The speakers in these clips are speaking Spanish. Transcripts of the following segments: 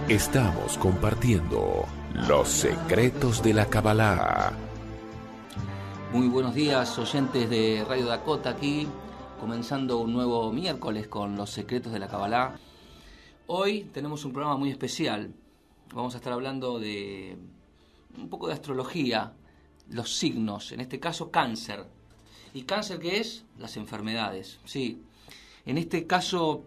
Estamos compartiendo los secretos de la Kabbalah. Muy buenos días, oyentes de Radio Dakota, aquí comenzando un nuevo miércoles con los secretos de la Kabbalah. Hoy tenemos un programa muy especial. Vamos a estar hablando de un poco de astrología, los signos, en este caso cáncer. ¿Y cáncer qué es? Las enfermedades, sí. En este caso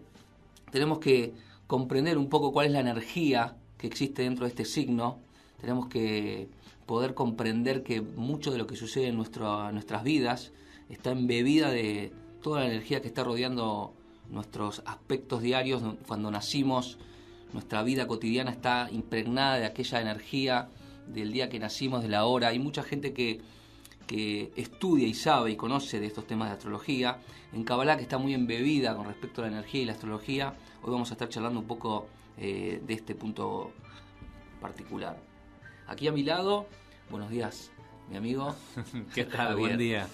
tenemos que comprender un poco cuál es la energía que existe dentro de este signo. Tenemos que poder comprender que mucho de lo que sucede en nuestras vidas está embebida de toda la energía que está rodeando nuestros aspectos diarios. Cuando nacimos, nuestra vida cotidiana está impregnada de aquella energía del día que nacimos, de la hora. Hay mucha gente que estudia y sabe y conoce de estos temas de astrología. En Kabbalah, que está muy embebida con respecto a la energía y la astrología, hoy vamos a estar charlando un poco de este punto particular. Aquí a mi lado, buenos días, mi amigo. ¿Qué tal? Javier. Buen día.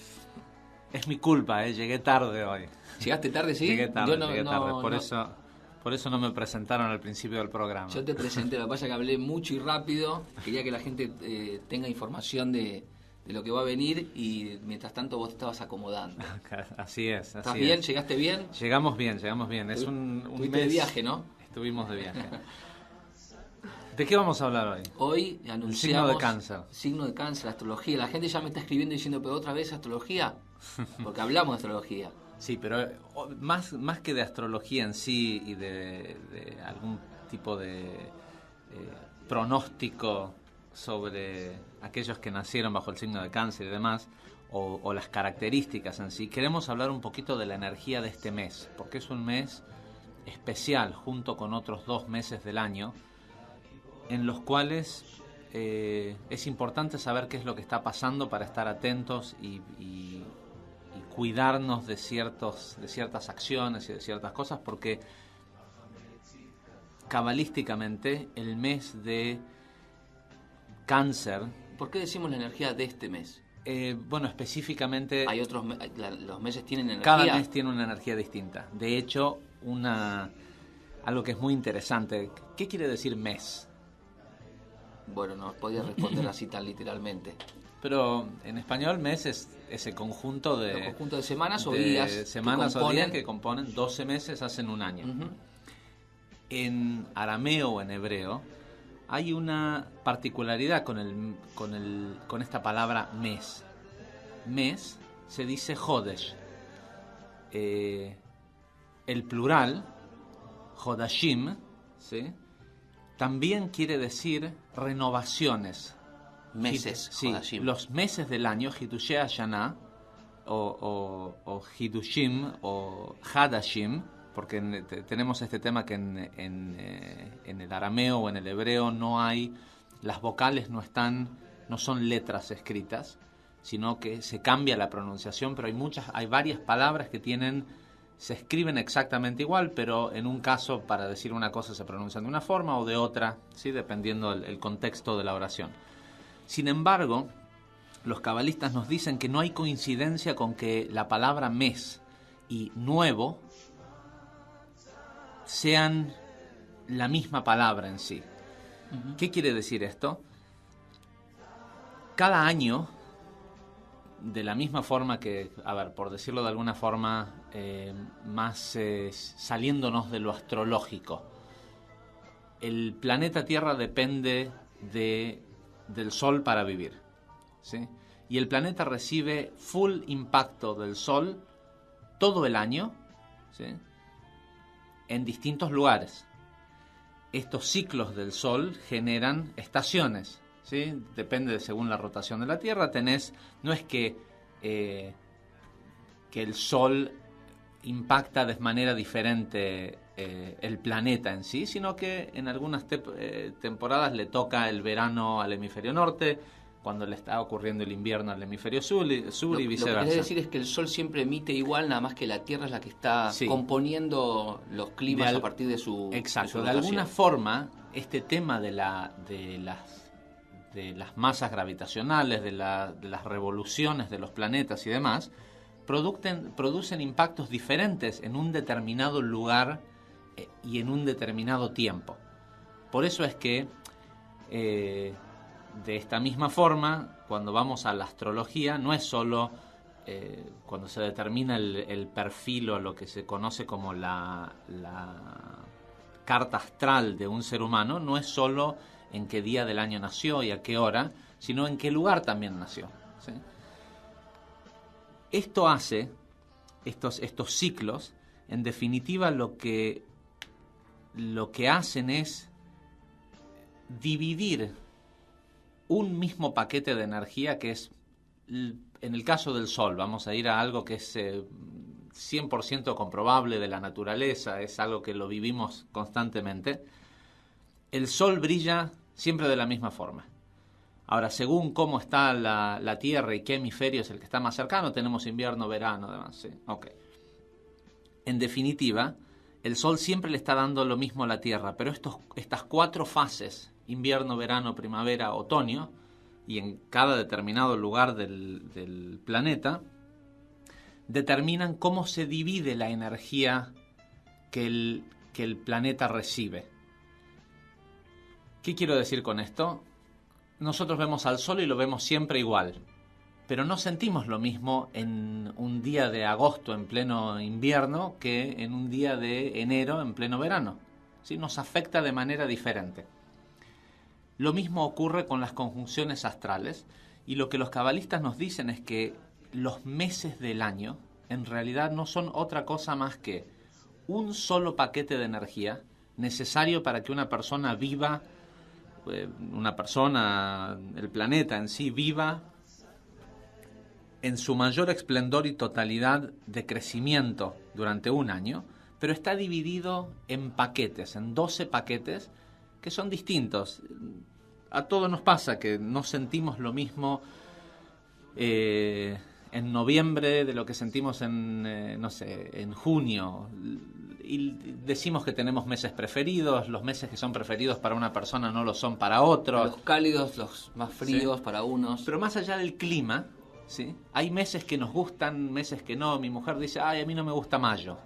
Es mi culpa, llegué tarde hoy. ¿Llegaste tarde, sí? Llegué tarde, llegué tarde. Por eso no me presentaron al principio del programa. Yo te presenté, lo que pasa es que hablé mucho y rápido. Quería que la gente tenga información de lo que va a venir y mientras tanto vos te estabas acomodando. Así es. ¿Estás bien? ¿Llegaste bien? Llegamos bien. Es un mes de viaje, ¿no? Estuvimos de viaje. ¿De qué vamos a hablar hoy? Hoy anunciamos... El signo de cáncer. Signo de cáncer, astrología. La gente ya me está escribiendo diciendo, pero otra vez astrología, porque hablamos de astrología. Sí, pero más que de astrología en sí y de algún tipo de pronóstico sobre aquellos que nacieron bajo el signo de cáncer y demás, o las características en sí, queremos hablar un poquito de la energía de este mes, porque es un mes especial junto con otros 2 meses del año, en los cuales es importante saber qué es lo que está pasando para estar atentos y cuidarnos de ciertas acciones y de ciertas cosas, porque cabalísticamente el mes de cáncer... ¿Por qué decimos la energía de este mes? Bueno, específicamente... Hay otros los meses tienen energía. Cada mes tiene una energía distinta. De hecho, algo que es muy interesante. ¿Qué quiere decir mes? Bueno, no podía responder así tan literalmente. Pero en español mes es ese conjunto de... ¿Un conjunto de semanas o días? Semanas o días que componen 12 meses, hacen un año. Uh-huh. En arameo o en hebreo hay una particularidad con esta palabra mes. Mes se dice Jodesh. El plural, Jodashim, ¿sí?, también quiere decir renovaciones. Meses. Sí, Jodashim. Los meses del año, Hidushei Hashanah, o Hidushim, o Hadashim, porque tenemos este tema que en el arameo o en el hebreo las vocales no son letras escritas, sino que se cambia la pronunciación, pero hay varias palabras que se escriben exactamente igual, pero en un caso para decir una cosa se pronuncian de una forma o de otra, ¿sí?, dependiendo el contexto de la oración. Sin embargo, los cabalistas nos dicen que no hay coincidencia con que la palabra mes y nuevo sean la misma palabra en sí. Uh-huh. ¿Qué quiere decir esto? Cada año, de la misma forma que, por decirlo de alguna forma, más saliéndonos de lo astrológico, el planeta Tierra depende del Sol para vivir, ¿sí? Y el planeta recibe full impacto del Sol todo el año, ¿sí?, en distintos lugares. Estos ciclos del Sol generan estaciones, ¿sí? Depende según la rotación de la Tierra. No es que el Sol impacta de manera diferente el planeta en sí, sino que en algunas temporadas le toca el verano al hemisferio norte, cuando le está ocurriendo el invierno al hemisferio sur y viceversa. Lo que querés decir es que el Sol siempre emite igual, nada más que la Tierra es la que está componiendo los climas a partir de su... Exacto, de alguna forma este tema de las masas gravitacionales, de las revoluciones de los planetas y demás, producen impactos diferentes en un determinado lugar y en un determinado tiempo. Por eso es que, de esta misma forma, cuando vamos a la astrología, no es solo cuando se determina el perfil o lo que se conoce como la carta astral de un ser humano, no es solo en qué día del año nació y a qué hora, sino en qué lugar también nació, ¿sí? Esto hace, estos ciclos, en definitiva lo que hacen es dividir un mismo paquete de energía que es, en el caso del Sol, vamos a ir a algo que es 100% comprobable de la naturaleza, es algo que lo vivimos constantemente. El Sol brilla siempre de la misma forma. Ahora, según cómo está la Tierra y qué hemisferio es el que está más cercano, tenemos invierno, verano, demás, ¿sí? Okay. En definitiva, el Sol siempre le está dando lo mismo a la Tierra, pero estas 4 fases, invierno, verano, primavera, otoño, y en cada determinado lugar del planeta, determinan cómo se divide la energía que el planeta recibe. ¿Qué quiero decir con esto? Nosotros vemos al Sol y lo vemos siempre igual, pero no sentimos lo mismo en un día de agosto en pleno invierno que en un día de enero en pleno verano, ¿sí? Nos afecta de manera diferente. Lo mismo ocurre con las conjunciones astrales, y lo que los cabalistas nos dicen es que los meses del año en realidad no son otra cosa más que un solo paquete de energía necesario para que una persona viva, el planeta en sí viva en su mayor esplendor y totalidad de crecimiento durante un año, pero está dividido en paquetes, en 12 paquetes que son distintos. A todos nos pasa que no sentimos lo mismo en noviembre de lo que sentimos en junio. Y decimos que tenemos meses preferidos, los meses que son preferidos para una persona no lo son para otros. Los cálidos, los más fríos, sí, para unos. Pero más allá del clima, ¿sí? Hay meses que nos gustan, meses que no. Mi mujer dice, ay, a mí no me gusta mayo.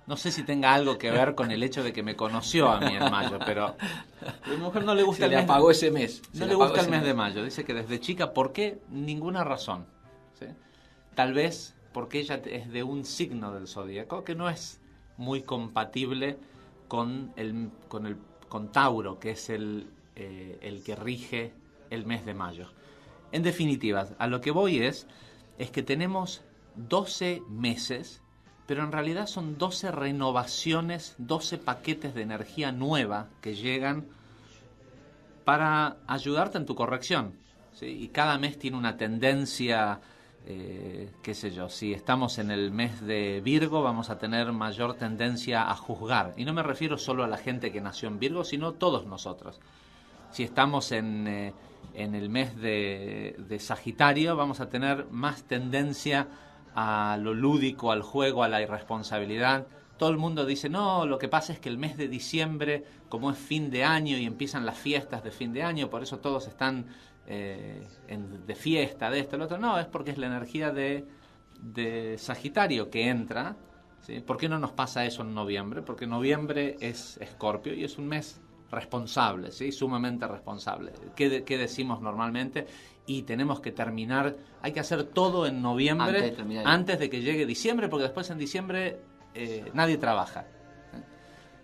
No sé si tenga algo que ver con el hecho de que me conoció a mí en mayo, pero a mi mujer no le gusta el mes. Se le apagó ese mes. No le gusta el mes de mayo. Dice que desde chica, ¿por qué? Ninguna razón, ¿sí? Tal vez porque ella es de un signo del zodíaco que no es muy compatible con Tauro, que es el que rige el mes de mayo. En definitiva, a lo que voy es que tenemos 12 meses, pero en realidad son 12 renovaciones, 12 paquetes de energía nueva que llegan para ayudarte en tu corrección, ¿sí? Y cada mes tiene una tendencia, qué sé yo, si estamos en el mes de Virgo vamos a tener mayor tendencia a juzgar. Y no me refiero solo a la gente que nació en Virgo, sino todos nosotros. Si estamos en el mes de Sagitario vamos a tener más tendencia a lo lúdico, al juego, a la irresponsabilidad. Todo el mundo dice, no, lo que pasa es que el mes de diciembre, como es fin de año y empiezan las fiestas de fin de año, por eso todos están de fiesta, de esto, lo otro. No, es porque es la energía de Sagitario que entra, ¿sí? ¿Por qué no nos pasa eso en noviembre? Porque noviembre es Escorpio y es un mes responsable, ¿sí? Sumamente responsable. ¿Qué decimos normalmente? Y tenemos que terminar, hay que hacer todo en noviembre antes de que llegue diciembre, porque después en diciembre nadie trabaja.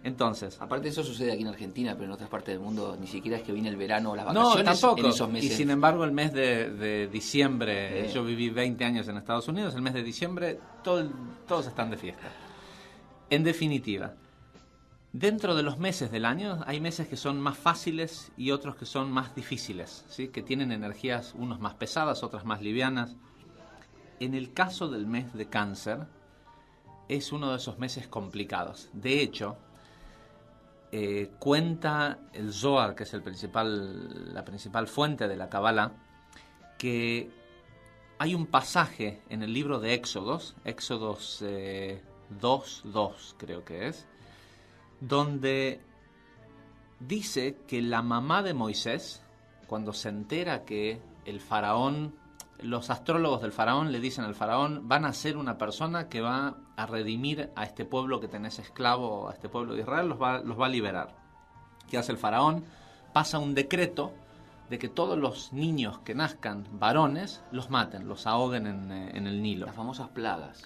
Entonces, aparte eso sucede aquí en Argentina, pero en otras partes del mundo ni siquiera es que viene el verano o las vacaciones. No, tampoco. En esos meses. Y sin embargo el mes de diciembre, yo viví 20 años en Estados Unidos, el mes de diciembre todos están de fiesta. En definitiva, dentro de los meses del año hay meses que son más fáciles y otros que son más difíciles, ¿sí? Que tienen energías, unos más pesadas, otras más livianas. En el caso del mes de Cáncer, es uno de esos meses complicados. De hecho, cuenta el Zohar, que es la principal fuente de la Kabbalah, que hay un pasaje en el libro de Éxodos 2:2 creo que es, donde dice que la mamá de Moisés, cuando se entera que el faraón, los astrólogos del faraón le dicen al faraón, van a ser una persona que va a redimir a este pueblo que tenés esclavo, a este pueblo de Israel, los va a liberar. ¿Qué hace el faraón? Pasa un decreto de que todos los niños que nazcan varones los maten, los ahoguen en el Nilo. Las famosas plagas,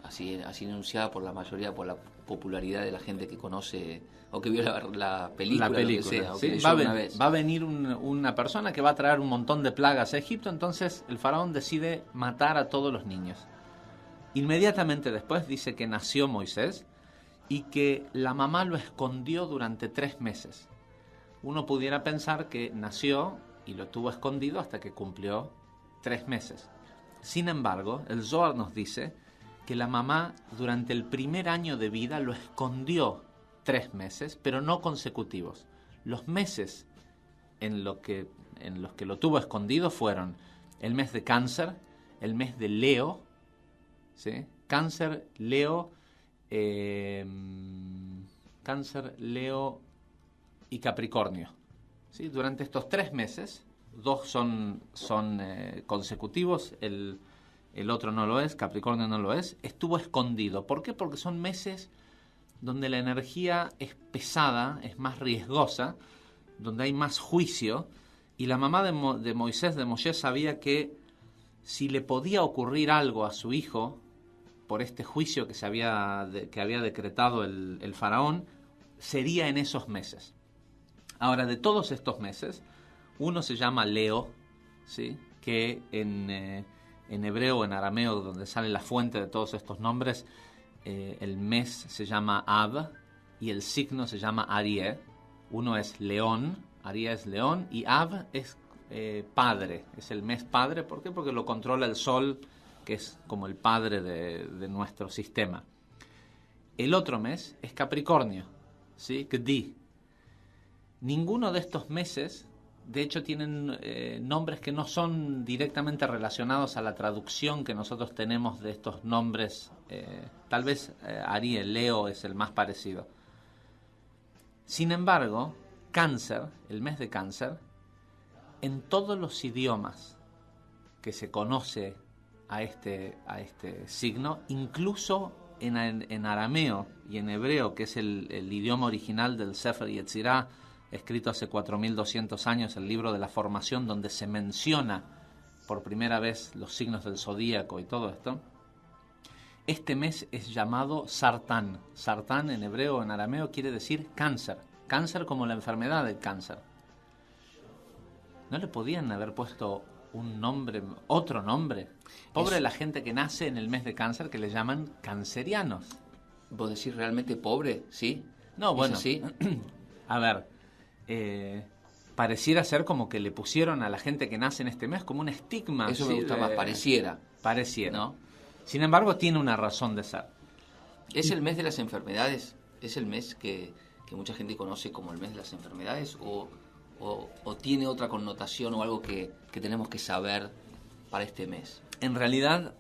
así enunciada por la mayoría, por la popularidad de la gente que conoce o que vio la película, lo que sea, o que ¿sí? Va a venir una persona que va a traer un montón de plagas a Egipto, entonces el faraón decide matar a todos los niños. Inmediatamente después dice que nació Moisés y que la mamá lo escondió durante 3 meses. Uno pudiera pensar que nació y lo tuvo escondido hasta que cumplió 3 meses. Sin embargo, el Zohar nos dice que la mamá durante el primer año de vida lo escondió 3 meses, pero no consecutivos. Los meses en los que lo tuvo escondido fueron el mes de Cáncer, el mes de Leo, ¿sí? Cáncer, Leo y Capricornio. ¿Sí? Durante estos 3 meses, 2 son consecutivos, el otro no lo es, Capricornio no lo es, estuvo escondido. ¿Por qué? Porque son meses donde la energía es pesada, es más riesgosa, donde hay más juicio, y la mamá de Moisés, de Moshe, sabía que si le podía ocurrir algo a su hijo por este juicio que había decretado el faraón, sería en esos meses. Ahora, de todos estos meses, uno se llama Leo, ¿sí? Que en hebreo o en arameo, donde sale la fuente de todos estos nombres, el mes se llama Av y el signo se llama Arié. Uno es león, Arié es león, y Av es padre, es el mes padre. ¿Por qué? Porque lo controla el sol, que es como el padre de nuestro sistema. El otro mes es Capricornio, ¿sí? Gdi. Ninguno de estos meses, de hecho, tienen nombres que no son directamente relacionados a la traducción que nosotros tenemos de estos nombres. Tal vez Ariel, Leo es el más parecido. Sin embargo, Cáncer, el mes de Cáncer, en todos los idiomas que se conoce a este signo, incluso en arameo y en hebreo, que es el idioma original del Sefer Yetzirah, escrito hace 4.200 años, el libro de la formación, donde se menciona por primera vez los signos del zodíaco y todo esto, este mes es llamado Sartán. Sartán en hebreo o en arameo quiere decir cáncer. Cáncer como la enfermedad del cáncer. ¿No le podían haber puesto un nombre, otro nombre? Pobre la gente que nace en el mes de Cáncer, que le llaman cancerianos. ¿Vos decís realmente pobre? ¿Sí? No, bueno, sí. A ver, pareciera ser como que le pusieron a la gente que nace en este mes como un estigma. Eso me gusta más, pareciera. Pareciera. ¿No? Sin embargo, tiene una razón de ser. ¿Es el mes de las enfermedades? ¿Es el mes que mucha gente conoce como el mes de las enfermedades? ¿O tiene otra connotación o algo que tenemos que saber para este mes? En realidad,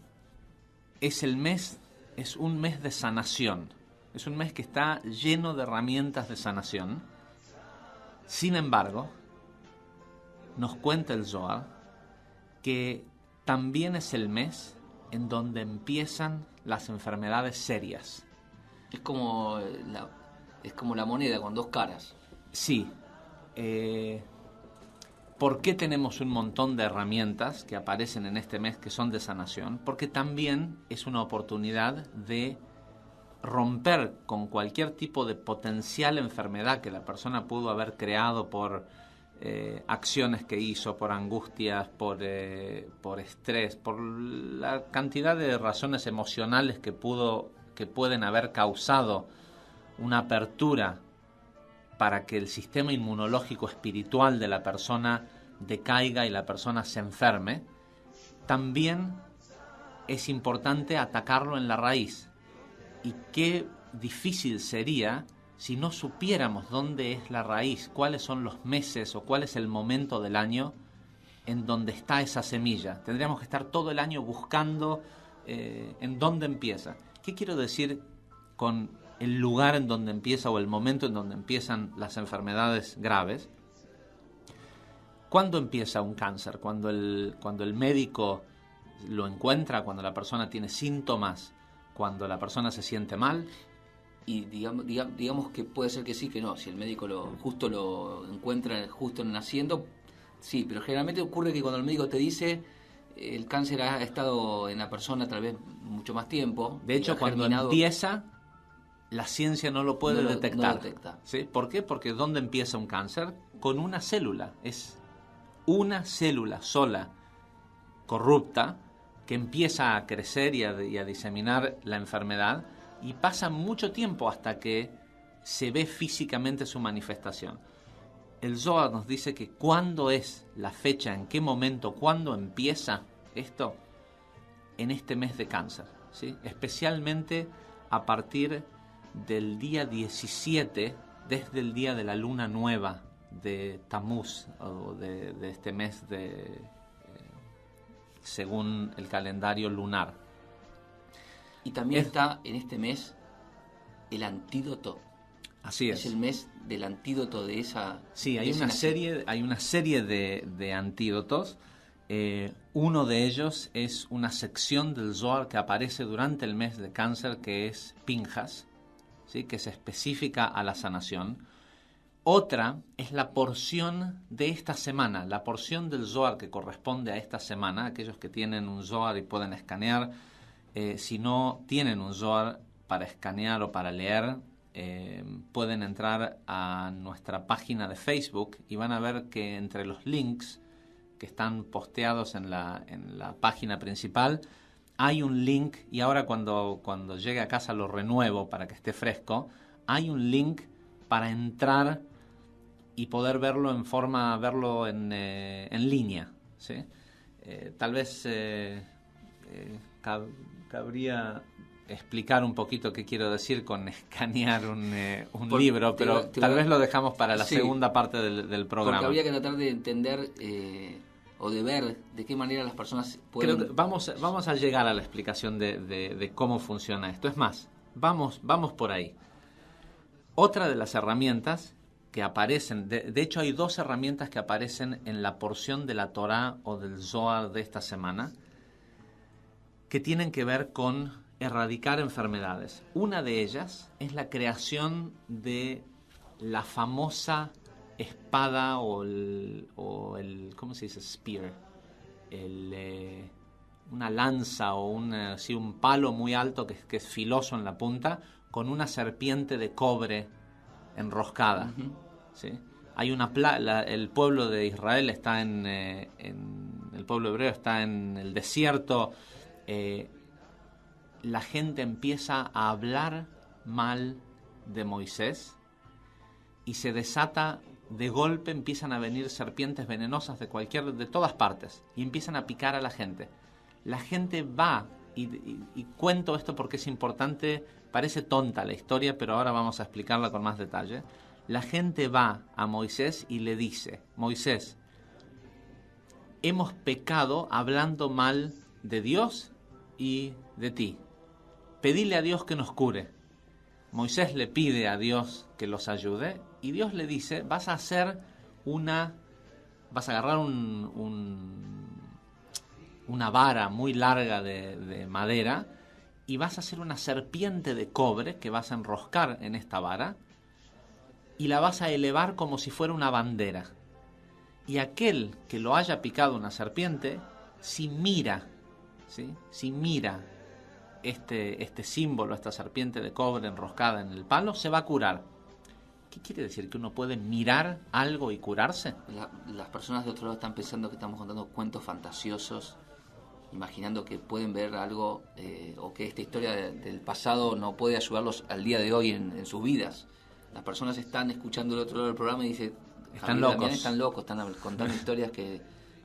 es un mes de sanación. Es un mes que está lleno de herramientas de sanación. Sin embargo, nos cuenta el Zohar que también es el mes en donde empiezan las enfermedades serias. Es como la moneda con 2 caras. Sí. ¿Por qué tenemos un montón de herramientas que aparecen en este mes que son de sanación? Porque también es una oportunidad de romper con cualquier tipo de potencial enfermedad que la persona pudo haber creado por acciones que hizo, por angustias, por estrés, por la cantidad de razones emocionales que pueden haber causado una apertura para que el sistema inmunológico espiritual de la persona decaiga y la persona se enferme. También es importante atacarlo en la raíz. Y qué difícil sería si no supiéramos dónde es la raíz, cuáles son los meses o cuál es el momento del año en donde está esa semilla. Tendríamos que estar todo el año buscando en dónde empieza. ¿Qué quiero decir con el lugar en donde empieza o el momento en donde empiezan las enfermedades graves? ¿Cuándo empieza un cáncer? Cuando el médico lo encuentra, cuando la persona tiene síntomas, cuando la persona se siente mal, y digamos que puede ser que sí, que no. Si el médico justo lo encuentra justo naciendo, sí, pero generalmente ocurre que cuando el médico te dice el cáncer ha estado en la persona tal vez mucho más tiempo. De hecho, cuando empieza, la ciencia no lo puede detectar. No detecta. ¿Sí? ¿Por qué? Porque ¿dónde empieza un cáncer? Con una célula. Es una célula sola, corrupta, que empieza a crecer y a diseminar la enfermedad, y pasa mucho tiempo hasta que se ve físicamente su manifestación. El Zohar nos dice que cuándo es la fecha, en qué momento, cuándo empieza esto, en este mes de cáncer, ¿sí? Especialmente a partir del día 17, desde el día de la luna nueva de Tammuz, o de este mes según el calendario lunar. Y también está en este mes el antídoto. Así es. Es el mes del antídoto de esa... Sí, hay una serie de antídotos. Uno de ellos es una sección del Zohar que aparece durante el mes de cáncer, que es Pinjas, ¿sí? Que es específica a la sanación. Otra es la porción de esta semana, la porción del Zohar que corresponde a esta semana. Aquellos que tienen un Zohar y pueden escanear, si no tienen un Zohar para escanear o para leer, pueden entrar a nuestra página de Facebook y van a ver que entre los links que están posteados en la página principal hay un link, y ahora cuando llegue a casa lo renuevo para que esté fresco. Hay un link para entrar y poder verlo en línea, ¿sí? Tal vez cabría explicar un poquito qué quiero decir con escanear un libro, pero tal vez lo dejamos para la segunda parte del programa. Porque habría que tratar de entender o de ver de qué manera las personas pueden... Creo que vamos a llegar a la explicación de cómo funciona esto. Es más, vamos por ahí. Otra de las herramientas que aparecen, de hecho hay dos herramientas que aparecen en la porción de la Torá o del Zohar de esta semana, que tienen que ver con erradicar enfermedades. Una de ellas es la creación de la famosa espada o el ¿cómo se dice? Spear. Una lanza o un palo muy alto que es filoso en la punta, con una serpiente de cobre enroscada. Uh-huh. ¿Sí? Hay el pueblo de Israel está el pueblo hebreo está en el desierto. La gente empieza a hablar mal de Moisés y se desata de golpe, empiezan a venir serpientes venenosas de todas partes y empiezan a picar a la gente. La gente va, y cuento esto porque es importante, parece tonta la historia, pero ahora vamos a explicarla con más detalle. La gente va a Moisés y le dice: Moisés, hemos pecado hablando mal de Dios y de ti. Pedile a Dios que nos cure. Moisés le pide a Dios que los ayude y Dios le dice: vas a agarrar una vara muy larga de madera y vas a hacer una serpiente de cobre que vas a enroscar en esta vara y la vas a elevar como si fuera una bandera. Y aquel que lo haya picado una serpiente, si mira este símbolo, esta serpiente de cobre enroscada en el palo, se va a curar. ¿Qué quiere decir? ¿Que uno puede mirar algo y curarse? Las personas de otro lado están pensando que estamos contando cuentos fantasiosos, imaginando que pueden ver algo o que esta historia del pasado no puede ayudarlos al día de hoy en sus vidas. Las personas están escuchando el otro lado del programa y dicen: están locos, están contando historias que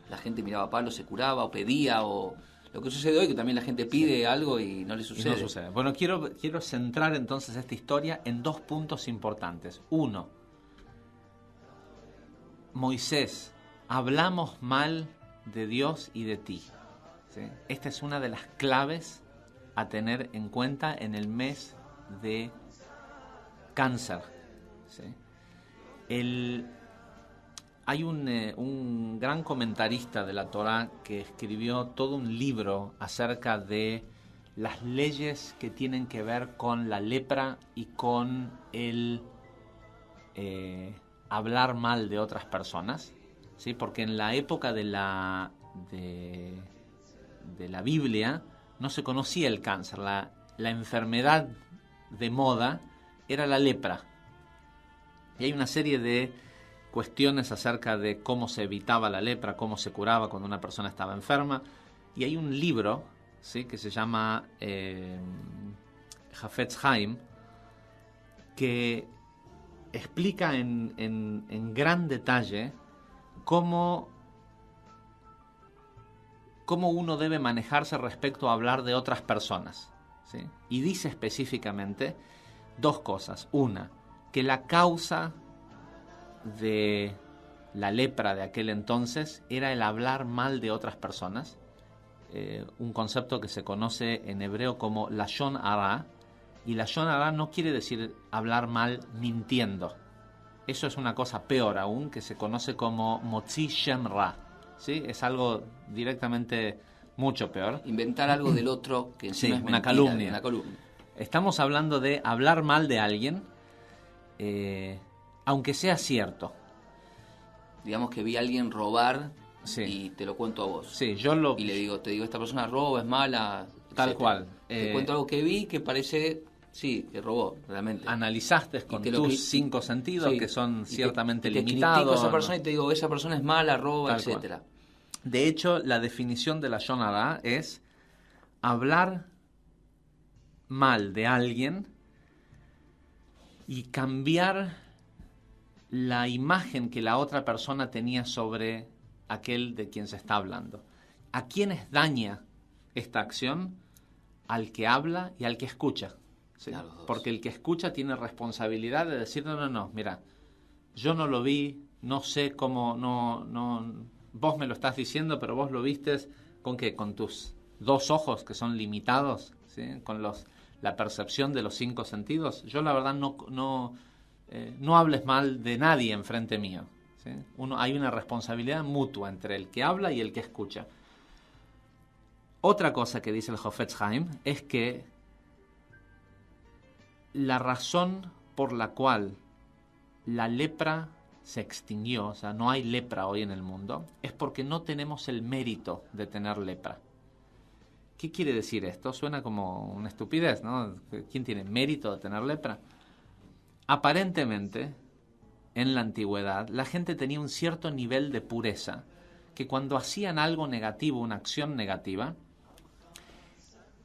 la gente miraba palos, se curaba o pedía, o lo que sucede hoy, que también la gente pide algo y no le sucede. Y no sucede. Bueno, quiero centrar entonces esta historia en dos puntos importantes. Uno, Moisés, hablamos mal de Dios y de ti, ¿sí? Esta es una de las claves a tener en cuenta en el mes de cáncer, ¿sí? Hay un gran comentarista de la Torá que escribió todo un libro acerca de las leyes que tienen que ver con la lepra y con el hablar mal de otras personas, ¿sí? Porque en la época de la Biblia no se conocía el cáncer. La enfermedad de moda era la lepra. Y hay una serie de cuestiones acerca de cómo se evitaba la lepra, cómo se curaba cuando una persona estaba enferma. Y hay un libro, ¿sí?, que se llama Hafetz Haim, que explica en gran detalle cómo uno debe manejarse respecto a hablar de otras personas, ¿sí? Y dice específicamente dos cosas. Una, que la causa de la lepra de aquel entonces era el hablar mal de otras personas, un concepto que se conoce en hebreo como Lashon Hara, y Lashon Hara no quiere decir hablar mal mintiendo. Eso es una cosa peor aún, que se conoce como Motzi Shem Ra, ¿sí? Es algo directamente mucho peor. Inventar algo del otro que encima es una mentira, calumnia. Estamos hablando de hablar mal de alguien, aunque sea cierto. Digamos que vi a alguien robar, sí, y te lo cuento a vos. Sí, y te digo, esta persona roba, es mala, tal etcétera. cual. Te cuento algo que vi que parece, sí, que robó, realmente. Analizaste con tus 5 sentidos, sí, que son ciertamente limitados. Te critico a esa persona y te digo, esa persona es mala, roba, tal etcétera. Cual. De hecho, la definición de la Lashon Hara es hablar mal de alguien y cambiar la imagen que la otra persona tenía sobre aquel de quien se está hablando. ¿A quiénes daña esta acción? Al que habla y al que escucha, ¿sí? Porque el que escucha tiene responsabilidad de decir, no, mira, yo no lo vi, no sé cómo, no, vos me lo estás diciendo, pero vos lo vistes, ¿con qué? Con tus 2 ojos que son limitados, ¿sí? Con la percepción de los 5 sentidos. Yo la verdad no hables mal de nadie enfrente mío, ¿sí? Hay una responsabilidad mutua entre el que habla y el que escucha. Otra cosa que dice el Hafetz Haim es que la razón por la cual la lepra se extinguió, o sea, no hay lepra hoy en el mundo, es porque no tenemos el mérito de tener lepra. ¿Qué quiere decir esto? Suena como una estupidez, ¿no? ¿Quién tiene mérito de tener lepra? Aparentemente, en la antigüedad, la gente tenía un cierto nivel de pureza, que cuando hacían algo negativo, una acción negativa,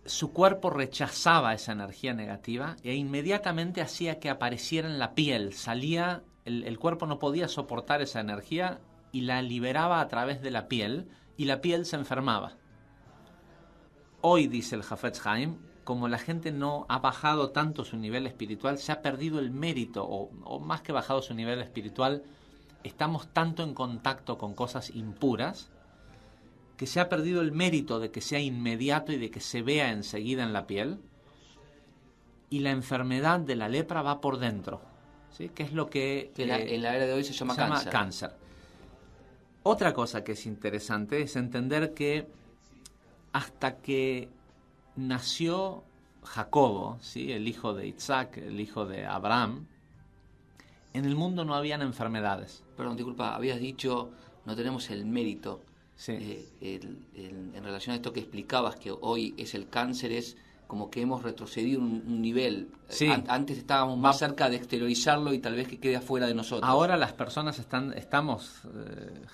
su cuerpo rechazaba esa energía negativa e inmediatamente hacía que apareciera en la piel. Salía, el cuerpo no podía soportar esa energía y la liberaba a través de la piel, y la piel se enfermaba. Hoy, dice el Hafetz Haim, como la gente no ha bajado tanto su nivel espiritual, se ha perdido el mérito, o más que bajado su nivel espiritual, estamos tanto en contacto con cosas impuras, que se ha perdido el mérito de que sea inmediato y de que se vea enseguida en la piel, y la enfermedad de la lepra va por dentro, ¿sí? Que es lo que en la era de hoy se llama cáncer. Otra cosa que es interesante es entender que hasta que nació Jacobo, ¿sí?, el hijo de Isaac, el hijo de Abraham, en el mundo no habían enfermedades. Perdón, disculpa, habías dicho no tenemos el mérito. Sí. En relación a esto que explicabas, que hoy es el cáncer, es como que hemos retrocedido un nivel. Sí. Antes estábamos más cerca de exteriorizarlo y tal vez que quede afuera de nosotros. Ahora las personas estamos,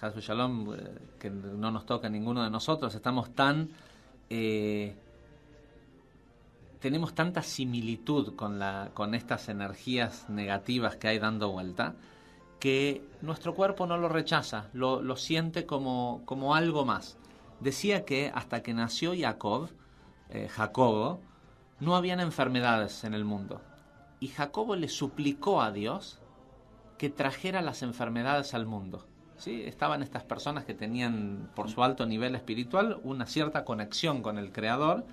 Hasbu Shalom, que no nos toca a ninguno de nosotros, estamos tenemos tanta similitud con estas energías negativas que hay dando vuelta, que nuestro cuerpo no lo rechaza, lo siente como algo más. Decía que hasta que nació Jacobo, no habían enfermedades en el mundo. Y Jacobo le suplicó a Dios que trajera las enfermedades al mundo, ¿sí? Estaban estas personas que tenían, por su alto nivel espiritual, una cierta conexión con el Creador.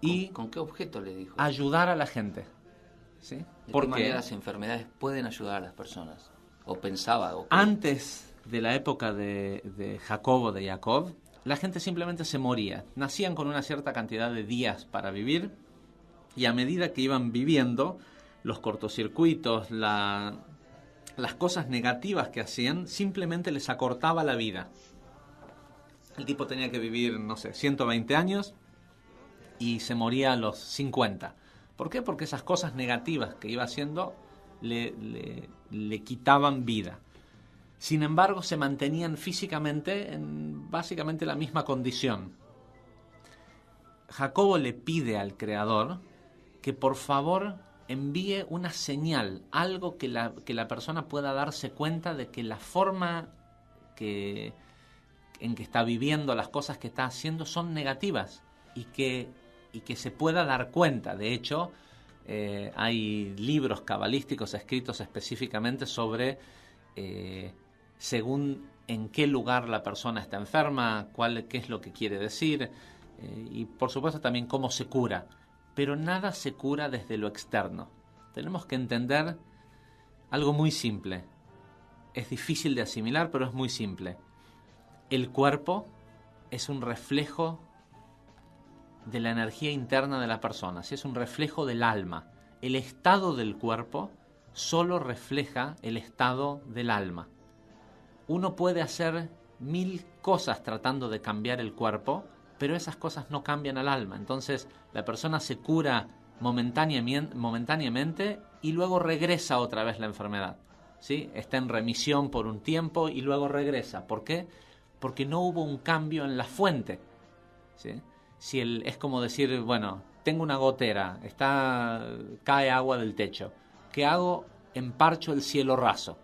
Y ¿Con qué objeto le dijo? Ayudar a la gente, ¿sí? ¿De qué manera las enfermedades pueden ayudar a las personas? ¿O pensaba? Antes de la época de Jacobo, de Jacob, la gente simplemente se moría. Nacían con una cierta cantidad de días para vivir y a medida que iban viviendo, los cortocircuitos, las cosas negativas que hacían, simplemente les acortaba la vida. El tipo tenía que vivir, no sé, 120 años y se moría a los 50. ¿Por qué? Porque esas cosas negativas que iba haciendo le quitaban vida. Sin embargo, se mantenían físicamente en básicamente la misma condición. Jacobo le pide al Creador que por favor envíe una señal, algo que la persona pueda darse cuenta de que la forma en que está viviendo, las cosas que está haciendo son negativas y que se pueda dar cuenta. De hecho, hay libros cabalísticos escritos específicamente sobre según en qué lugar la persona está enferma, qué es lo que quiere decir, y por supuesto también cómo se cura. Pero nada se cura desde lo externo. Tenemos que entender algo muy simple. Es difícil de asimilar, pero es muy simple. El cuerpo es un reflejo de la energía interna de la persona, ¿sí? Es un reflejo del alma. El estado del cuerpo solo refleja el estado del alma. Uno puede hacer 1000 cosas tratando de cambiar el cuerpo, pero esas cosas no cambian al alma. Entonces la persona se cura momentáneamente y luego regresa otra vez la enfermedad, ¿sí? Está en remisión por un tiempo y luego regresa. ¿Por qué? Porque no hubo un cambio en la fuente, ¿sí? Es como decir, bueno, tengo una gotera, cae agua del techo. ¿Qué hago? Emparcho el cielo raso.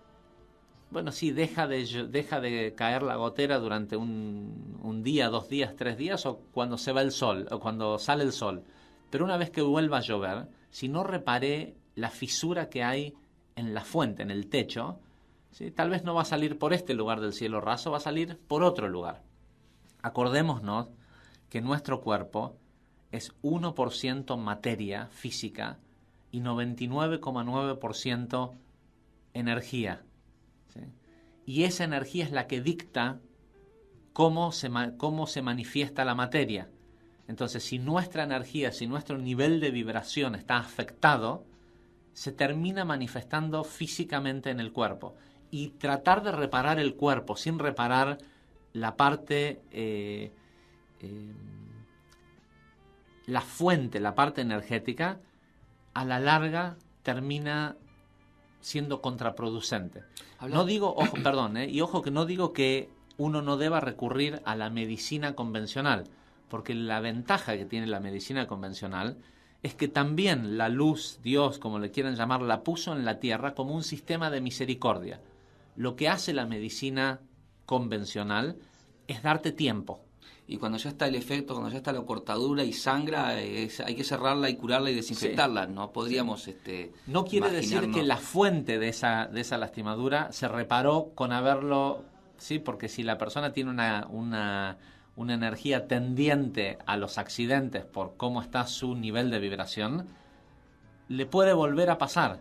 Bueno, sí, deja de caer la gotera durante un día, 2 días, 3 días, o cuando se va el sol, o cuando sale el sol. Pero una vez que vuelva a llover, si no reparé la fisura que hay en la fuente, en el techo, ¿sí? Tal vez no va a salir por este lugar del cielo raso, va a salir por otro lugar. Acordémonos que nuestro cuerpo es 1% materia física y 99,9% energía, ¿sí? Y esa energía es la que dicta cómo se manifiesta la materia. Entonces, si nuestra energía, si nuestro nivel de vibración está afectado, se termina manifestando físicamente en el cuerpo. Y tratar de reparar el cuerpo sin reparar la parte, la fuente, la parte energética, a la larga termina siendo contraproducente. No digo, ojo que no digo que uno no deba recurrir a la medicina convencional, porque la ventaja que tiene la medicina convencional es que también la luz, Dios, como le quieran llamar, la puso en la tierra como un sistema de misericordia. Lo que hace la medicina convencional es darte tiempo. Y cuando ya está el efecto, cuando ya está la cortadura y sangra, hay que cerrarla y curarla y desinfectarla. Sí. No podríamos no quiere decir que la fuente de esa lastimadura se reparó con haberlo... Sí, porque si la persona tiene una energía tendiente a los accidentes por cómo está su nivel de vibración, le puede volver a pasar.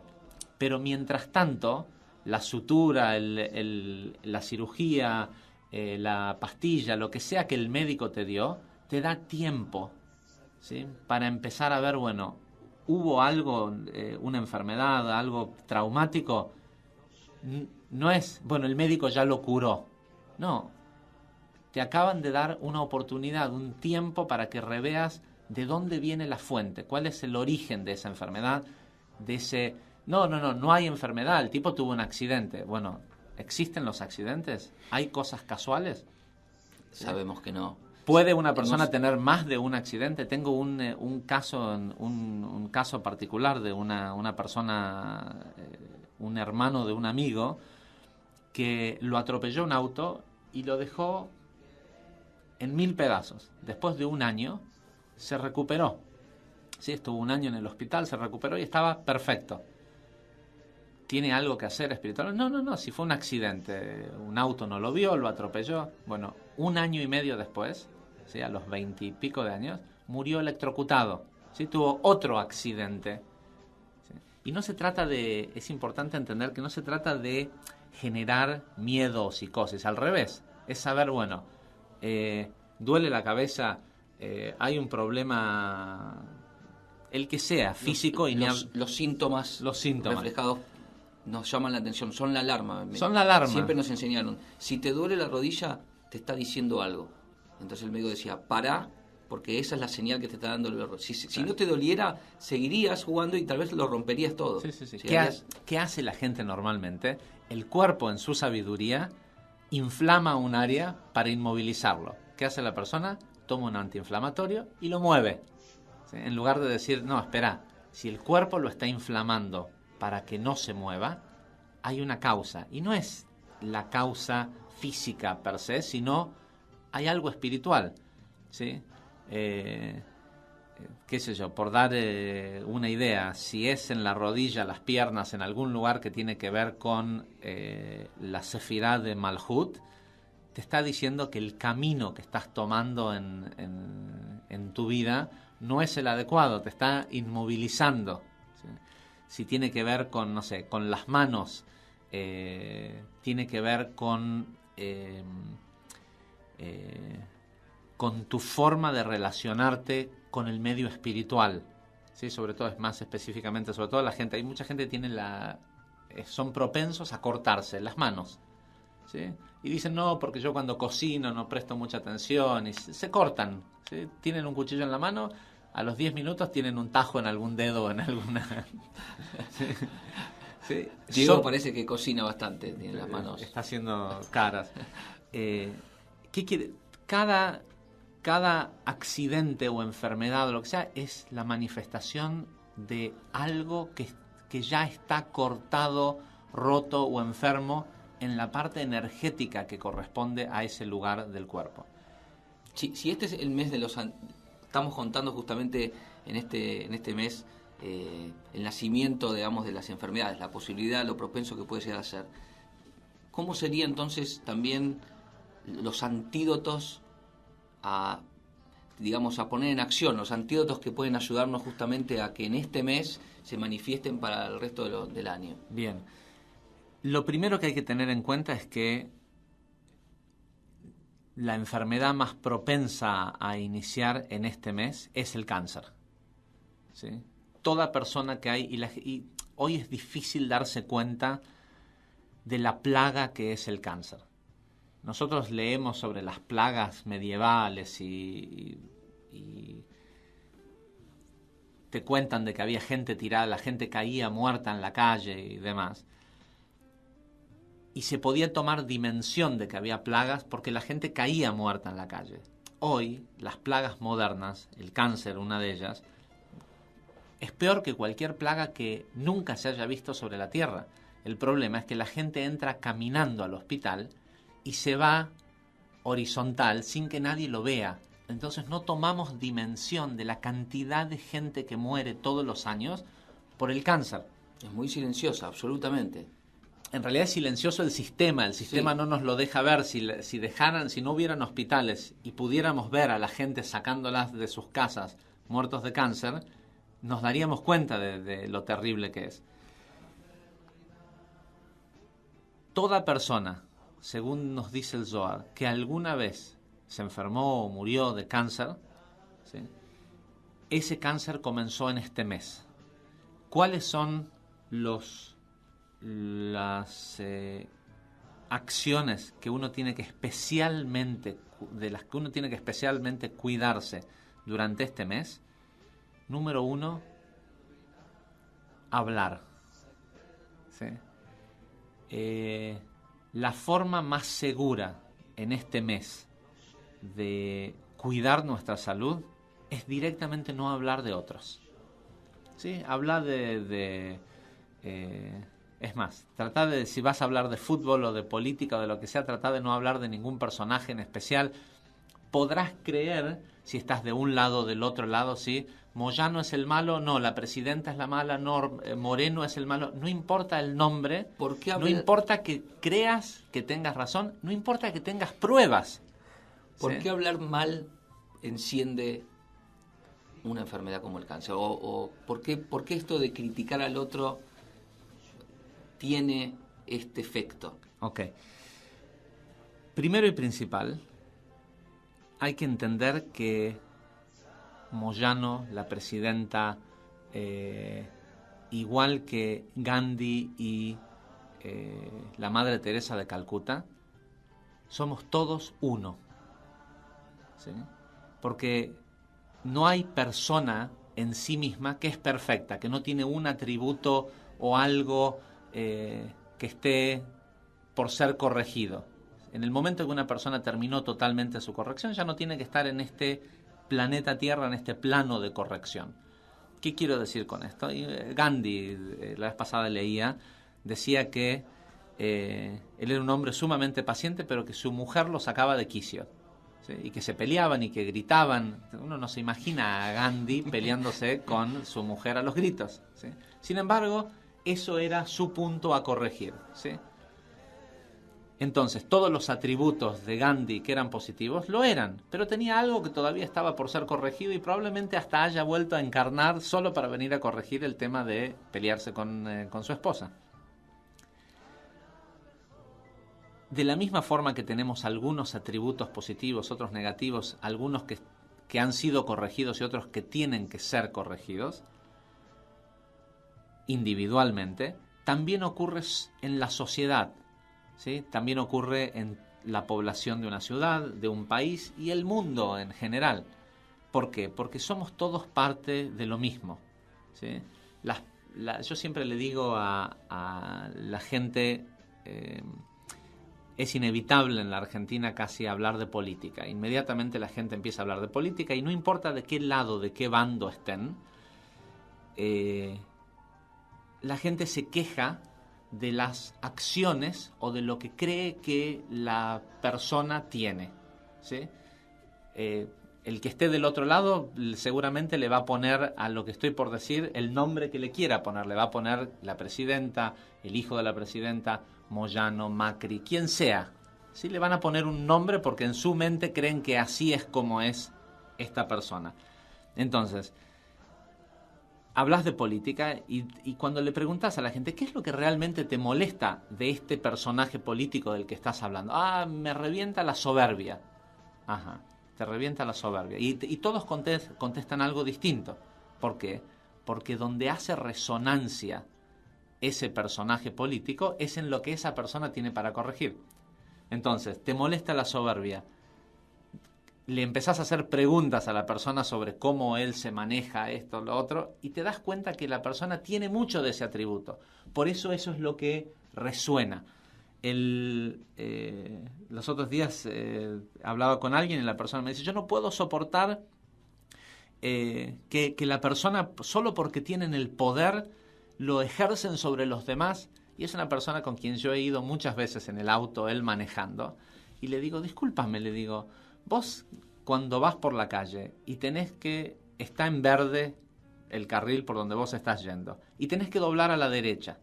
Pero mientras tanto, la sutura, la cirugía, la pastilla, lo que sea que el médico te dio, te da tiempo, ¿sí? Para empezar a ver, bueno, hubo algo, una enfermedad, algo traumático. No es, bueno, el médico ya lo curó. No, te acaban de dar una oportunidad, un tiempo para que reveas de dónde viene la fuente, cuál es el origen de esa enfermedad, de ese... No hay enfermedad, el tipo tuvo un accidente. Bueno, ¿existen los accidentes? ¿Hay cosas casuales? Sabemos que no. ¿Puede una persona tener más de un accidente? Tengo un caso particular de una persona, un hermano de un amigo, que lo atropelló un auto y lo dejó en 1000 pedazos. Después de un año se recuperó. Sí, estuvo un año en el hospital, se recuperó y estaba perfecto. ¿Tiene algo que hacer espiritual? No, si fue un accidente, un auto no lo vio, lo atropelló. Bueno, 1 año y medio después, ¿sí? A los 20 y pico de años, murió electrocutado, ¿sí? Tuvo otro accidente, ¿sí? Y no se trata de, es importante entender que no se trata de generar miedo o psicosis, al revés, es saber, bueno, duele la cabeza, hay un problema, el que sea, físico, los síntomas reflejados nos llaman la atención, son la alarma. Son la alarma. Siempre nos enseñaron, si te duele la rodilla, te está diciendo algo. Entonces el médico decía, pará, porque esa es la señal que te está dando el error. Si no te doliera, seguirías jugando y tal vez lo romperías todo. Sí. ¿Qué hace la gente normalmente? El cuerpo, en su sabiduría, inflama un área para inmovilizarlo. ¿Qué hace la persona? Toma un antiinflamatorio y lo mueve. ¿Sí? En lugar de decir, no, espera, si el cuerpo lo está inflamando para que no se mueva, hay una causa. Y no es la causa física per se, sino hay algo espiritual. ¿Sí? Qué sé yo, por dar una idea, si es en la rodilla, las piernas, en algún lugar que tiene que ver con la sefirá de Malhut, te está diciendo que el camino que estás tomando en tu vida no es el adecuado, te está inmovilizando. ¿Sí? Si tiene que ver con, no sé, con las manos, tiene que ver con tu forma de relacionarte con el medio espiritual, ¿sí? Sobre todo, es más específicamente, sobre todo la gente, hay mucha gente que tiene son propensos a cortarse las manos, ¿sí? Y dicen, no, porque yo cuando cocino no presto mucha atención, y se cortan, ¿sí? Tienen un cuchillo en la mano, a los 10 minutos tienen un tajo en algún dedo o en alguna... ¿Sí? ¿Sí? Diego parece que cocina bastante, tiene las manos. Está haciendo caras. ¿Qué quiere? Cada accidente o enfermedad o lo que sea es la manifestación de algo que ya está cortado, roto o enfermo en la parte energética que corresponde a ese lugar del cuerpo. Si este es el mes de los... Estamos contando justamente en este mes el nacimiento, digamos, de las enfermedades, la posibilidad, lo propenso que puede llegar a ser. ¿Cómo sería entonces también los antídotos a poner en acción, los antídotos que pueden ayudarnos justamente a que en este mes se manifiesten para el resto del año? Bien. Lo primero que hay que tener en cuenta es que la enfermedad más propensa a iniciar en este mes es el cáncer. ¿Sí? Toda persona que hay, y hoy es difícil darse cuenta de la plaga que es el cáncer. Nosotros leemos sobre las plagas medievales y te cuentan de que había gente tirada, la gente caía muerta en la calle y demás. Y se podía tomar dimensión de que había plagas porque la gente caía muerta en la calle. Hoy, las plagas modernas, el cáncer, una de ellas, es peor que cualquier plaga que nunca se haya visto sobre la Tierra. El problema es que la gente entra caminando al hospital y se va horizontal sin que nadie lo vea. Entonces no tomamos dimensión de la cantidad de gente que muere todos los años por el cáncer. Es muy silenciosa, absolutamente. En realidad es silencioso el sistema sí. No nos lo deja ver. Si no hubieran hospitales y pudiéramos ver a la gente sacándolas de sus casas muertos de cáncer, nos daríamos cuenta de lo terrible que es. Toda persona, según nos dice el Zohar, que alguna vez se enfermó o murió de cáncer, ¿sí? Ese cáncer comenzó en este mes. ¿Cuáles son las acciones que uno tiene que especialmente cuidarse durante este mes? Número 1, hablar. ¿Sí? La forma más segura en este mes de cuidar nuestra salud es directamente no hablar de otros. ¿Sí? Habla es más, trata de, si vas a hablar de fútbol o de política o de lo que sea, trata de no hablar de ningún personaje en especial. Podrás creer, si estás de un lado o del otro lado, ¿sí? Moyano es el malo, no, la presidenta es la mala, no, Moreno es el malo. No importa el nombre, no importa que creas que tengas razón, no importa que tengas pruebas. ¿Por qué hablar mal enciende una enfermedad como el cáncer? ¿O por qué esto de criticar al otro tiene este efecto? Ok. Primero y principal, hay que entender que Moyano, la presidenta, igual que Gandhi y la Madre Teresa de Calcuta, somos todos uno, ¿sí? Porque no hay persona en sí misma que es perfecta, que no tiene un atributo o algo que esté por ser corregido. En el momento que una persona terminó totalmente su corrección, ya no tiene que estar en este planeta Tierra, en este plano de corrección. ¿Qué quiero decir con esto? Gandhi, la vez pasada leía, decía que él era un hombre sumamente paciente, pero que su mujer lo sacaba de quicio, ¿sí? Y que se peleaban y que gritaban. Uno no se imagina a Gandhi peleándose con su mujer a los gritos, ¿sí? Sin embargo, eso era su punto a corregir, ¿sí? Entonces, todos los atributos de Gandhi que eran positivos, lo eran, pero tenía algo que todavía estaba por ser corregido y probablemente hasta haya vuelto a encarnar solo para venir a corregir el tema de pelearse con su esposa. De la misma forma que tenemos algunos atributos positivos, otros negativos, algunos que han sido corregidos y otros que tienen que ser corregidos, individualmente, también ocurre en la sociedad, ¿sí? También ocurre en la población de una ciudad, de un país y el mundo en general. ¿Por qué? Porque somos todos parte de lo mismo, ¿sí? Yo siempre le digo a la gente, es inevitable en la Argentina casi hablar de política. Inmediatamente la gente empieza a hablar de política y no importa de qué lado, de qué bando estén, la gente se queja de las acciones o de lo que cree que la persona tiene, ¿sí? El que esté del otro lado seguramente le va a poner a lo que estoy por decir el nombre que le quiera poner. Le va a poner la presidenta, el hijo de la presidenta, Moyano, Macri, quien sea, ¿sí? Le van a poner un nombre porque en su mente creen que así es como es esta persona. Entonces, hablas de política y cuando le preguntas a la gente, ¿qué es lo que realmente te molesta de este personaje político del que estás hablando? Ah, me revienta la soberbia. Ajá, te revienta la soberbia. Y todos contestan algo distinto. ¿Por qué? Porque donde hace resonancia ese personaje político es en lo que esa persona tiene para corregir. Entonces, te molesta la soberbia. Le empezás a hacer preguntas a la persona sobre cómo él se maneja esto, lo otro, y te das cuenta que la persona tiene mucho de ese atributo. Por eso es lo que resuena. Los otros días hablaba con alguien y la persona me dice, yo no puedo soportar que la persona, solo porque tienen el poder, lo ejercen sobre los demás. Y es una persona con quien yo he ido muchas veces en el auto, él manejando, y le digo, discúlpame, le digo, vos cuando vas por la calle y está en verde el carril por donde vos estás yendo y tenés que doblar a la derecha,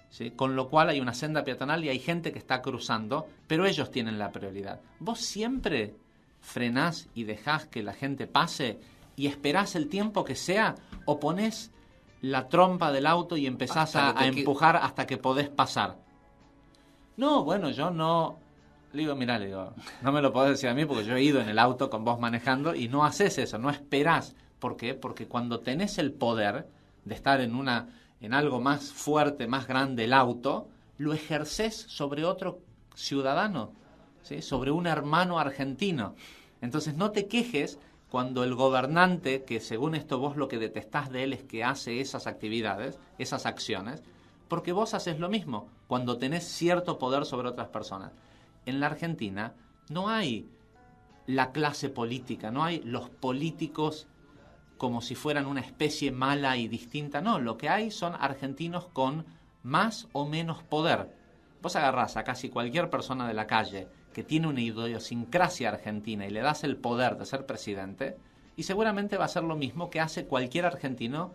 ¿sí? Con lo cual hay una senda peatonal y hay gente que está cruzando, pero ellos tienen la prioridad. ¿Vos siempre frenás y dejás que la gente pase y esperás el tiempo que sea o ponés la trompa del auto y empezás a empujar hasta que podés pasar? No, bueno, yo no... Le digo, mirá, no me lo podés decir a mí porque yo he ido en el auto con vos manejando y no haces eso, no esperás. ¿Por qué? Porque cuando tenés el poder de estar en algo más fuerte, más grande, el auto, lo ejercés sobre otro ciudadano, ¿sí? Sobre un hermano argentino. Entonces no te quejes cuando el gobernante, que según esto vos lo que detestás de él es que hace esas actividades, esas acciones, porque vos haces lo mismo cuando tenés cierto poder sobre otras personas. En la Argentina no hay la clase política, no hay los políticos como si fueran una especie mala y distinta. No, lo que hay son argentinos con más o menos poder. Vos agarrás a casi cualquier persona de la calle que tiene una idiosincrasia argentina y le das el poder de ser presidente y seguramente va a hacer lo mismo que hace cualquier argentino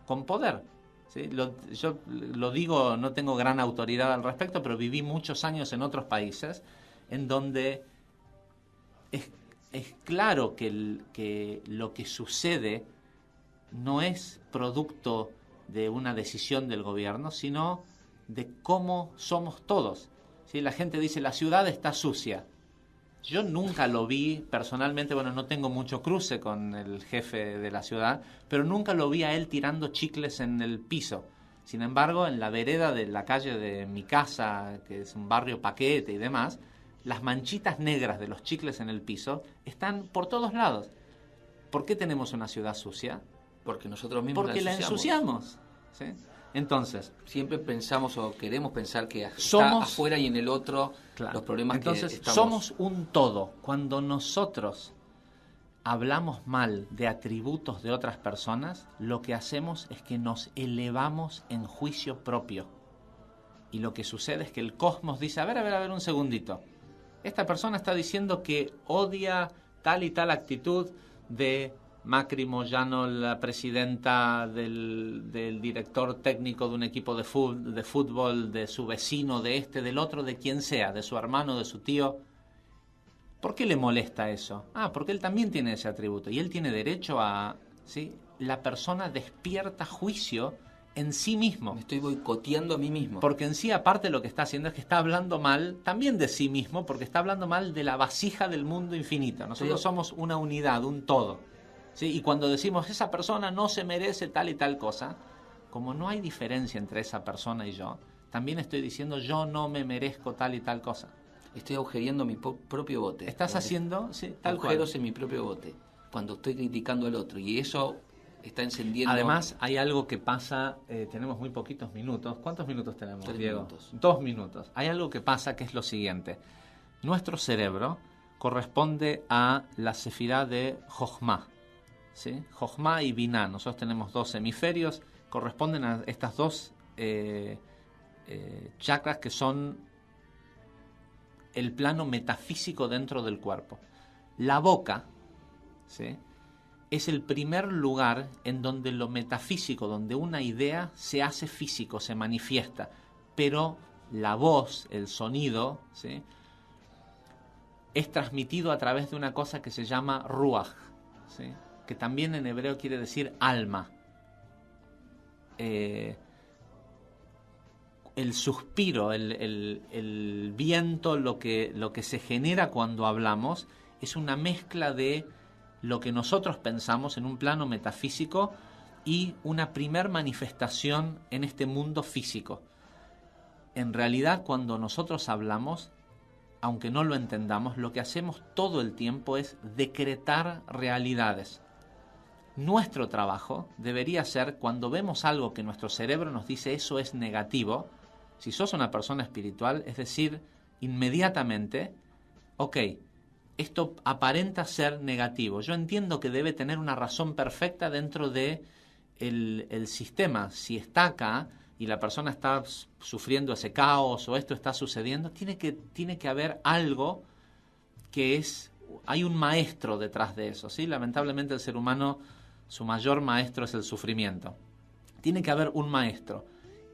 con poder. ¿Sí? Yo lo digo, no tengo gran autoridad al respecto, pero viví muchos años en otros países en donde es claro que lo que sucede no es producto de una decisión del gobierno, sino de cómo somos todos. ¿Sí? La gente dice, la ciudad está sucia. Yo nunca lo vi personalmente, bueno, no tengo mucho cruce con el jefe de la ciudad, pero nunca lo vi a él tirando chicles en el piso. Sin embargo, en la vereda de la calle de mi casa, que es un barrio Paquete y demás, las manchitas negras de los chicles en el piso están por todos lados. ¿Por qué tenemos una ciudad sucia? Porque nosotros mismos Porque la ensuciamos. ¿Sí? Entonces, siempre pensamos o queremos pensar que somos, está afuera y en el otro, claro, los problemas. Entonces, que estamos... somos un todo. Cuando nosotros hablamos mal de atributos de otras personas, lo que hacemos es que nos elevamos en juicio propio. Y lo que sucede es que el cosmos dice, a ver un segundito. Esta persona está diciendo que odia tal y tal actitud de Macri Moyano, la presidenta del director técnico de un equipo de fútbol, de su vecino, de este, del otro, de quien sea, de su hermano, de su tío. ¿Por qué le molesta eso? Porque él también tiene ese atributo y él tiene derecho a... ¿sí? La persona despierta juicio en sí mismo. Me estoy boicoteando a mí mismo. Porque en sí, aparte, lo que está haciendo es que está hablando mal también de sí mismo, porque está hablando mal de la vasija del mundo infinito. Nosotros somos una unidad, un todo. ¿Sí? Y cuando decimos, esa persona no se merece tal y tal cosa, como no hay diferencia entre esa persona y yo, también estoy diciendo, yo no me merezco tal y tal cosa. Estoy agujereando mi propio bote. Estás haciendo, sí, tal agujeros cual. En mi propio bote, cuando estoy criticando al otro. Y eso está encendiendo... Además, hay algo que pasa, tenemos muy poquitos minutos. ¿Cuántos minutos tenemos, 3 Diego? minutos. 2 minutos. Hay algo que pasa que es lo siguiente. Nuestro cerebro corresponde a la sefirá de Jochma. ¿Sí? Jochma y Binah. Nosotros tenemos 2 hemisferios, corresponden a estas 2 chakras que son el plano metafísico dentro del cuerpo. La boca, ¿sí?, es el primer lugar en donde lo metafísico, donde una idea se hace físico, se manifiesta, pero la voz, el sonido, ¿sí?, es transmitido a través de una cosa que se llama ruach, ¿sí?, que también en hebreo quiere decir alma. El suspiro, el viento, lo que se genera cuando hablamos, es una mezcla de lo que nosotros pensamos en un plano metafísico y una primer manifestación en este mundo físico. En realidad, cuando nosotros hablamos, aunque no lo entendamos, lo que hacemos todo el tiempo es decretar realidades. Nuestro trabajo debería ser, cuando vemos algo que nuestro cerebro nos dice eso es negativo, si sos una persona espiritual, es decir, inmediatamente, ok, esto aparenta ser negativo. Yo entiendo que debe tener una razón perfecta dentro de el sistema. Si está acá y la persona está sufriendo ese caos o esto está sucediendo, tiene que haber algo que es... Hay un maestro detrás de eso, ¿sí? Lamentablemente el ser humano, su mayor maestro es el sufrimiento. Tiene que haber un maestro.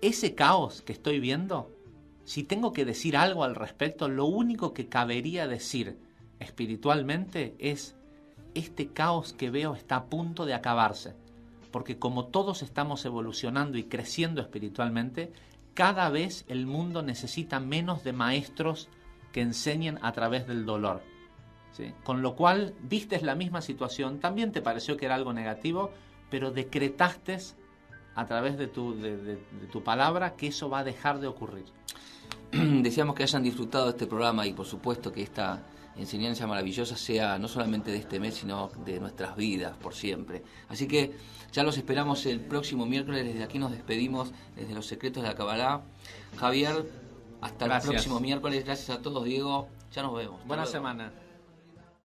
Ese caos que estoy viendo, si tengo que decir algo al respecto, lo único que cabería decir espiritualmente es: este caos que veo está a punto de acabarse, porque como todos estamos evolucionando y creciendo espiritualmente, cada vez el mundo necesita menos de maestros que enseñen a través del dolor, ¿sí? Con lo cual, vistes la misma situación, también te pareció que era algo negativo, pero decretaste a través de tu palabra que eso va a dejar de ocurrir. Deseamos que hayan disfrutado de este programa y por supuesto que esta enseñanza maravillosa sea no solamente de este mes, sino de nuestras vidas por siempre. Así que ya los esperamos el próximo miércoles. Desde aquí nos despedimos desde Los Secretos de la Kabbalah. Javier, hasta el próximo miércoles. Gracias a todos, Diego. Ya nos vemos. Buena semana.